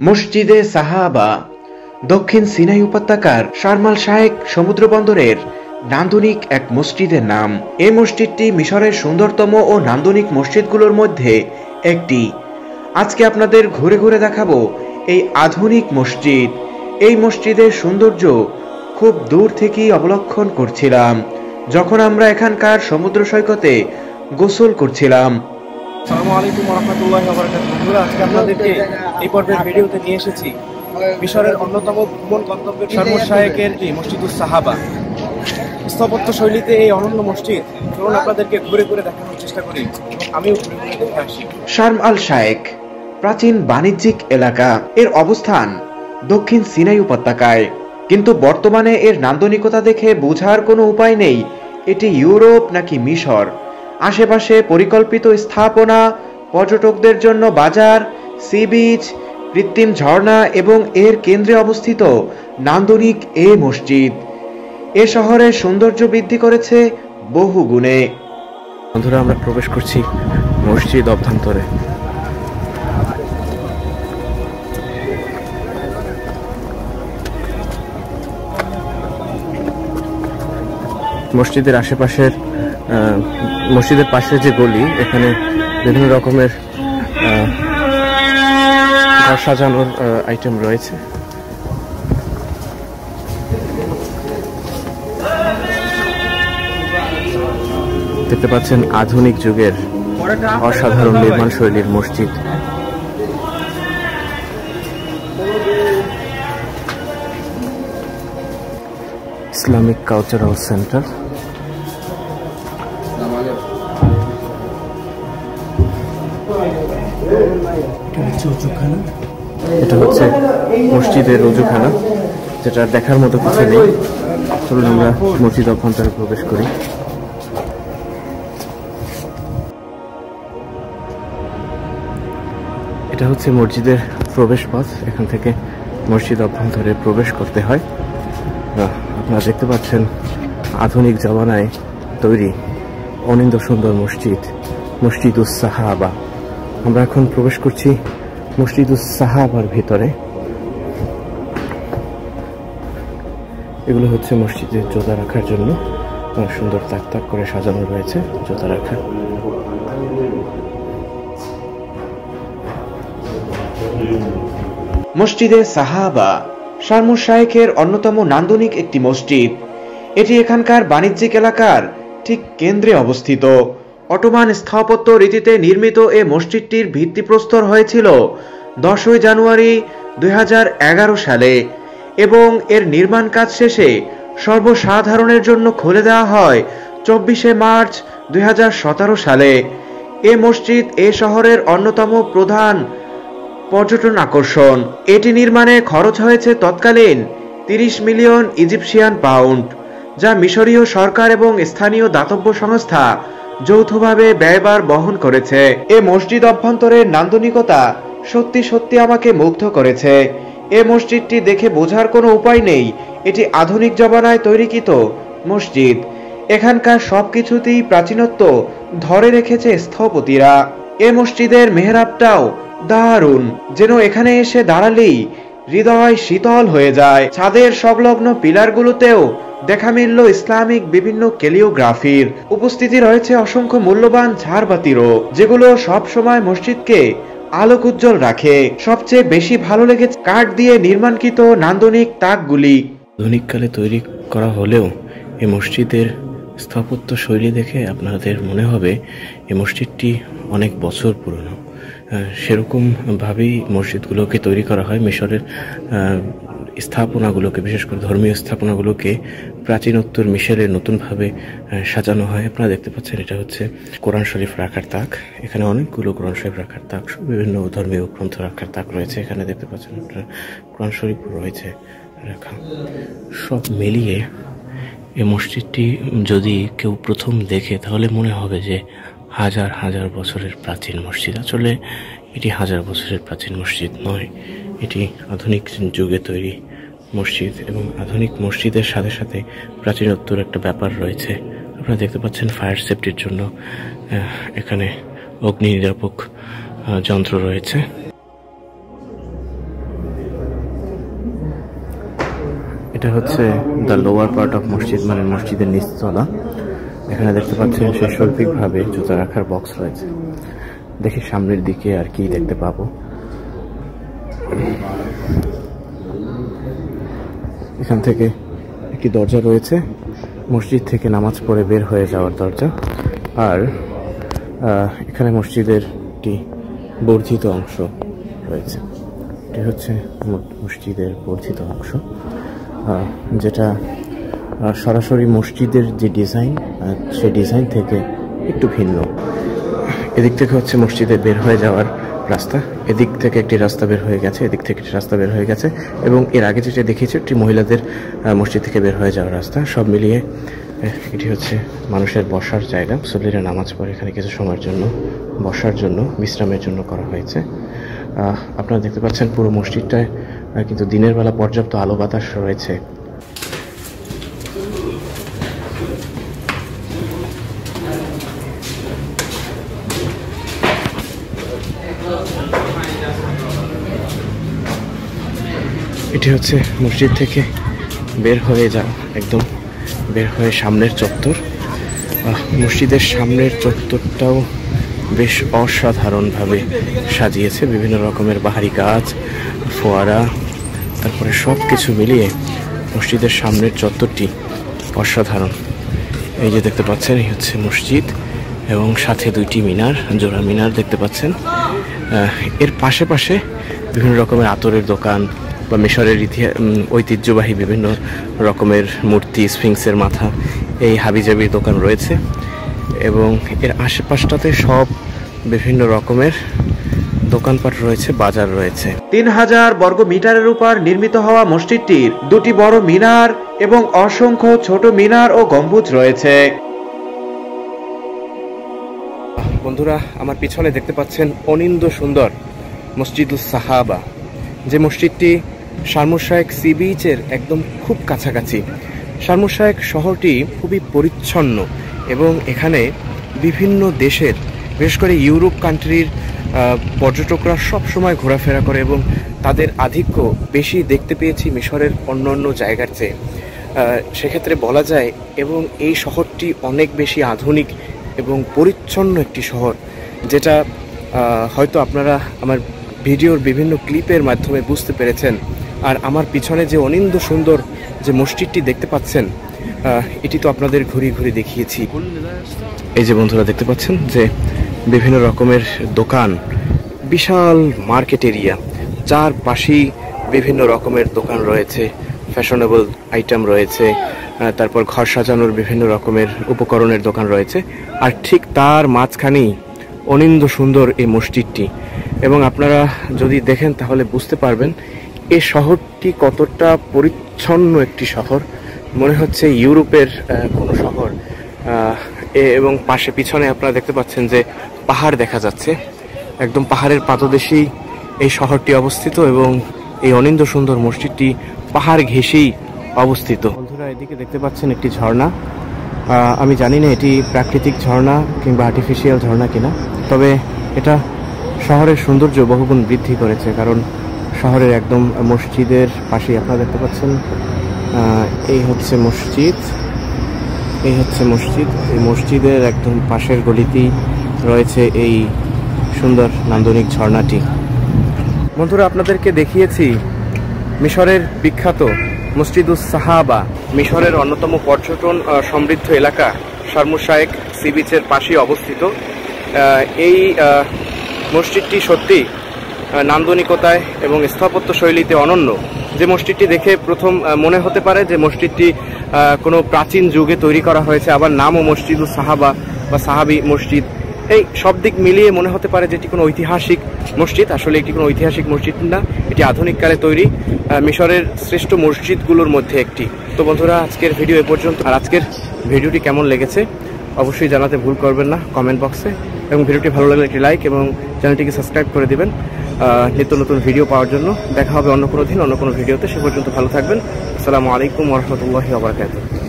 মসজিদে সাহাবা দক্ষিণ সিনাই উপত্যকার শার্ম আল শাইখ সমুদ্র বন্দরের নান্দনিক এক মসজিদের নাম। এই মসজিদটি মিশরের সুন্দরতম ও নান্দনিক মসজিদগুলোর মধ্যে একটি। আজকে আপনাদের ঘুরে ঘুরে দেখাবো এই আধুনিক মসজিদ। এই মসজিদের সৌন্দর্য খুব দূর থেকেই অবলোকন করছিলাম যখন আমরা এখানকার সমুদ্র সৈকতে গোসল করছিলাম। আসসালামু আলাইকুম ওয়া রাহমাতুল্লাহি ওয়া বারাকাতুহু। বন্ধুরা, আজকে আপনাদেরকে এই পর্বের ভিডিওতে নিয়ে এসেছি মিশরের অন্যতম ভ্রমণ গন্তব্য শার্ম আল শাইখের মসজিদুস সাহাবা। স্থাপত্য শৈলীতে এই অনন্য মসজিদ চলুন আপনাদেরকে ঘুরে ঘুরে দেখানোর চেষ্টা করি এবং আমিও ঘুরে ঘুরে দেখে আসি। শার্ম আল শাইখ প্রাচীন বাণিজ্যিক এলাকা। এর অবস্থান দক্ষিণ সিনাই উপত্যকায়, কিন্তু বর্তমানে এর নান্দনিকতা দেখে বোঝার কোনো উপায় নেই এটি ইউরোপ নাকি মিশর। আশেপাশে পরিকল্পিত স্থাপনা, পর্যটকদের জন্য বাজার, সি বিচ, কৃত্রিম ঝর্ণা এবং এর কেন্দ্রে অবস্থিত নান্দনিক এই মসজিদ এ শহরের সৌন্দর্য বৃদ্ধি করেছে বহু গুণে। বন্ধুরা, আমরা প্রবেশ করছি মসজিদ অভ্যন্তরে। মসজিদের আশেপাশের মসজিদের পাশে যে গলি, এখানে বিভিন্ন রকমের ঘর সাজানোর আইটেম রয়েছে। দেখতে পাচ্ছেন আধুনিক যুগের অসাধারণ নির্মাণ শৈলীর মসজিদ। Islamic cultural centre. এটা হচ্ছে মসজিদের রুজুখানা, যেটা দেখার মতো কিছু নেই। চলুন আমরা মসজিদ অভ্যন্তরে প্রবেশ করি। এটা হচ্ছে মসজিদের প্রবেশ পথ। এখান থেকে মসজিদ অভ্যন্তরে প্রবেশ করতে হয়। আপনারা দেখতে পাচ্ছেন আধুনিক জামানায় তৈরি অনিন্দ সুন্দর মসজিদ, মসজিদুস সাহাবা। আমরা এখন প্রবেশ করছি মসজিদুস সাহাবার ভিতরে। এগুলো হচ্ছে মসজিদের জোতা রাখার জন্য সুন্দর তাক তাক করে সাজানো রয়েছে জোতা রাখা। মসজিদে সাহাবা শার্ম আল শাইখের অন্যতম নান্দনিক একটি মসজিদ। এটি এখানকার বাণিজ্যিক এলাকার ঠিক কেন্দ্রে অবস্থিত। অটোমান স্থাপত্য রীতিতে নির্মিত এ মসজিদটির ভিত্তিপ্রস্তর হয়েছিল 10 জানুয়ারি 2011 সালে এবং এর নির্মাণ কাজ শেষে সর্বসাধারণের জন্য খুলে দেওয়া হয় 24 মার্চ 2017 সালে। এ মসজিদ এ শহরের অন্যতম প্রধান পর্যটন আকর্ষণ। এটি নির্মাণে খরচ হয়েছে তৎকালীন 30 মিলিয়ন ইজিপশিয়ান পাউন্ড, যা মিশরীয় সরকার এবং স্থানীয় দাতব্য সংস্থা যৌথভাবে ব্যয়ভার বহন করেছে। এ মসজিদ অভ্যন্তরের নান্দনিকতা সত্যি সত্যি আমাকে মুগ্ধ করেছে। এ মসজিদটি দেখে বোঝার কোনো উপায় নেই এটি আধুনিক জমানায় তৈরিকৃত মসজিদ। এখানকার সবকিছুতেই প্রাচীনত্ব ধরে রেখেছে স্থপতিরা। এ মসজিদের মেহরাবটাও দারুণ, যেন এখানে এসে দাঁড়ালেই হৃদয় শীতল হয়ে যায়। ছাদের সংলগ্ন পিলারগুলোতেও দেখা মিলল ইসলামিক বিভিন্ন ক্যালিওগ্রাফির। উপস্থিতি রয়েছে অসংখ্য মূল্যবান ঝাড়বাতিরও, যেগুলো সব সময় মসজিদকে আলোক উজ্জ্বল রাখে। সবচেয়ে বেশি ভালো লেগেছে কাঠ দিয়ে নির্মাণকৃত নান্দনিক তাকগুলি। আধুনিককালে তৈরি করা হলেও এই মসজিদের স্থাপত্য শৈলী দেখে আপনাদের মনে হবে এই মসজিদটি অনেক বছর পুরনো। সেরকম ভাবেই মসজিদগুলোকে তৈরি করা হয়। মিশরের স্থাপনাগুলোকে, বিশেষ করে ধর্মীয় স্থাপনাগুলোকে প্রাচীনোত্তর মিশরে নতুনভাবে সাজানো হয়। আপনারা দেখতে পাচ্ছেন এটা হচ্ছে কোরআন শরীফ রাখার তাক। এখানে অনেকগুলো কোরআন শরীফ রাখার তাক, বিভিন্ন ধর্মীয় গ্রন্থ রাখার তাক রয়েছে। এখানে দেখতে পাচ্ছেন আপনারা কোরআন শরীফ রয়েছে রাখা। সব মিলিয়ে এই মসজিদটি যদি কেউ প্রথম দেখে তাহলে মনে হবে যে হাজার হাজার বছরের প্রাচীন মসজিদ। আসলে এটি হাজার বছরের প্রাচীন মসজিদ নয়, এটি আধুনিক যুগে তৈরি মসজিদ এবং আধুনিক মসজিদের সাথে সাথে প্রাচীনোত্তর একটা ব্যাপার রয়েছে। আপনারা দেখতে পাচ্ছেন ফায়ার সেফটির জন্য এখানে অগ্নি নিরাপক যন্ত্র রয়েছে। এটা হচ্ছে দ্য লোয়ার পার্ট অফ মসজিদ, মানে মসজিদের নিচতলা। এখানে দেখতে পাচ্ছেন সে শৈল্পিকভাবে জুতা রাখার বক্স রয়েছে। দেখি সামনের দিকে আর কি দেখতে পাবো। এখান থেকে একটি দরজা রয়েছে, মসজিদ থেকে নামাজ পড়ে বের হয়ে যাওয়ার দরজা। আর এখানে মসজিদের একটি বর্ধিত অংশ রয়েছে। এটি হচ্ছে মসজিদের বর্ধিত অংশ, যেটা সরাসরি মসজিদের যে ডিজাইন সেই ডিজাইন থেকে একটু ভিন্ন। এদিক থেকে হচ্ছে মসজিদে বের হয়ে যাওয়ার রাস্তা, এদিক থেকে একটি রাস্তা বের হয়ে গেছে, এদিক থেকে একটি রাস্তা বের হয়ে গেছে, এবং এর আগে যেটা দেখিয়েছে একটি মহিলাদের মসজিদ থেকে বের হয়ে যাওয়ার রাস্তা। সব মিলিয়ে এটি হচ্ছে মানুষের বসার জায়গা। মুসল্লিরা নামাজ পড়ে এখানে কিছু সময়ের জন্য বসার জন্য, বিশ্রামের জন্য করা হয়েছে। আপনারা দেখতে পাচ্ছেন পুরো মসজিদটায় কিন্তু দিনের বেলা পর্যাপ্ত আলো বাতাস রয়েছে। এটি হচ্ছে মসজিদ থেকে বের হয়ে একদম বের হয়ে সামনের চত্বর। মসজিদের সামনের চত্বরটাও বেশ অসাধারণভাবে সাজিয়েছে, বিভিন্ন রকমের বাহারি গাছ, ফোয়ারা, তারপরে সব কিছু মিলিয়ে মসজিদের সামনের চত্বরটি অসাধারণ। এই যে দেখতে পাচ্ছেন, এই হচ্ছে মসজিদ এবং সাথে দুইটি মিনার, জোড়া মিনার দেখতে পাচ্ছেন। এর পাশে পাশে বিভিন্ন রকমের আতরের দোকান বা মিশরের ঐতিহ্যবাহী বিভিন্ন রকমের মূর্তি, স্ফিংসের মাথা, এই হাবিজাবির দোকান রয়েছে। এবং এর আশেপাশটাতে সব বিভিন্ন রকমের দোকানপাট রয়েছে, বাজার রয়েছে। 3000 বর্গ মিটারের উপর নির্মিত হওয়া মসজিদটির দুটি বড় মিনার এবং অসংখ্য ছোট মিনার ও গম্বুজ রয়েছে। বন্ধুরা, আমার পিছনে দেখতে পাচ্ছেন অনিন্দ্য সুন্দর মসজিদুস সাহাবা, যে মসজিদটি শার্ম এল শাইখ সি বিচের একদম খুব কাছাকাছি। শার্ম এল শাইখ শহরটি খুবই পরিচ্ছন্ন এবং এখানে বিভিন্ন দেশের, বিশেষ করে ইউরোপ কান্ট্রির পর্যটকরা সব সময় ঘোরাফেরা করে এবং তাদের আধিক্য বেশি দেখতে পেয়েছি মিশরের অন্যান্য জায়গার চেয়ে। সেক্ষেত্রে বলা যায়, এবং এই শহরটি অনেক বেশি আধুনিক এবং পরিচ্ছন্ন একটি শহর, যেটা হয়তো আপনারা আমার ভিডিওর বিভিন্ন ক্লিপের মাধ্যমে বুঝতে পেরেছেন। আর আমার পিছনে যে অনিন্দ্য সুন্দর যে মসজিদটি দেখতে পাচ্ছেন, এটি তো আপনাদের ঘুরি ঘুরি দেখিয়েছি। এই যে বন্ধুরা দেখতে পাচ্ছেন যে বিভিন্ন রকমের দোকান, বিশাল মার্কেট এরিয়া, চারপাশেই বিভিন্ন রকমের দোকান রয়েছে, ফ্যাশনেবল আইটেম রয়েছে, তারপর ঘর সাজানোর বিভিন্ন রকমের উপকরণের দোকান রয়েছে, আর ঠিক তার মাঝখানেই অনিন্দ্য সুন্দর এই মসজিদটি। এবং আপনারা যদি দেখেন তাহলে বুঝতে পারবেন এই শহরটি কতটা পরিচ্ছন্ন একটি শহর, মনে হচ্ছে ইউরোপের কোনো শহর। এবং পিছনে আপনারা দেখতে পাচ্ছেন যে পাহাড় দেখা যাচ্ছে, একদম পাহাড়ের পাদদেশেই এই শহরটি অবস্থিত এবং এই অনিন্দ্য সুন্দর মসজিদটি পাহাড় ঘেঁষেই অবস্থিত। বন্ধুরা, এদিকে দেখতে পাচ্ছেন একটি ঝর্ণা। আমি জানি না এটি প্রাকৃতিক ঝর্ণা কিংবা আর্টিফিশিয়াল ঝর্ণা কিনা, তবে এটা শহরের সৌন্দর্য বহুগুণ বৃদ্ধি করেছে। কারণ শহরের একদম মসজিদের পাশেই আপনারা দেখতে পাচ্ছেন, এই হচ্ছে মসজিদ, এই হচ্ছে মসজিদ। এই মসজিদের একদম পাশের গলিতেই রয়েছে এই সুন্দর নান্দনিক ঝর্ণাটি। বন্ধুরা, আপনাদেরকে দেখিয়েছি মিশরের বিখ্যাত মসজিদুস সাহাবা, মিশরের অন্যতম পর্যটন সমৃদ্ধ এলাকা শার্ম এল শাইখ সি বিচের পাশেই অবস্থিত। এই মসজিদটি সত্যি নান্দনিকতায় এবং স্থাপত্য শৈলীতে অনন্য। যে মসজিদটি দেখে প্রথম মনে হতে পারে যে মসজিদটি কোনো প্রাচীন যুগে তৈরি করা হয়েছে, আবার নামও মসজিদুস সাহাবা বা সাহাবি মসজিদ। এই সব দিক মিলিয়ে মনে হতে পারে যে এটি কোনো ঐতিহাসিক মসজিদ। আসলে এটি কোনো ঐতিহাসিক মসজিদ না, এটি আধুনিক কালে তৈরি মিশরের শ্রেষ্ঠ মসজিদগুলোর মধ্যে একটি। তো বন্ধুরা, আজকের ভিডিও এ পর্যন্ত। আর আজকের ভিডিওটি কেমন লেগেছে অবশ্যই জানাতে ভুল করবেন না কমেন্ট বক্সে, এবং ভিডিওটি ভালো লাগলে একটি লাইক এবং চ্যানেলটিকে সাবস্ক্রাইব করে দিবেন নিত্য নতুন ভিডিও পাওয়ার জন্য। দেখা হবে অন্য কোনো দিন অন্য কোনো ভিডিওতে। সে পর্যন্ত ভালো থাকবেন। আসসালামু আলাইকুম ওয়া রাহমাতুল্লাহি ওয়া বারাকাতুহু।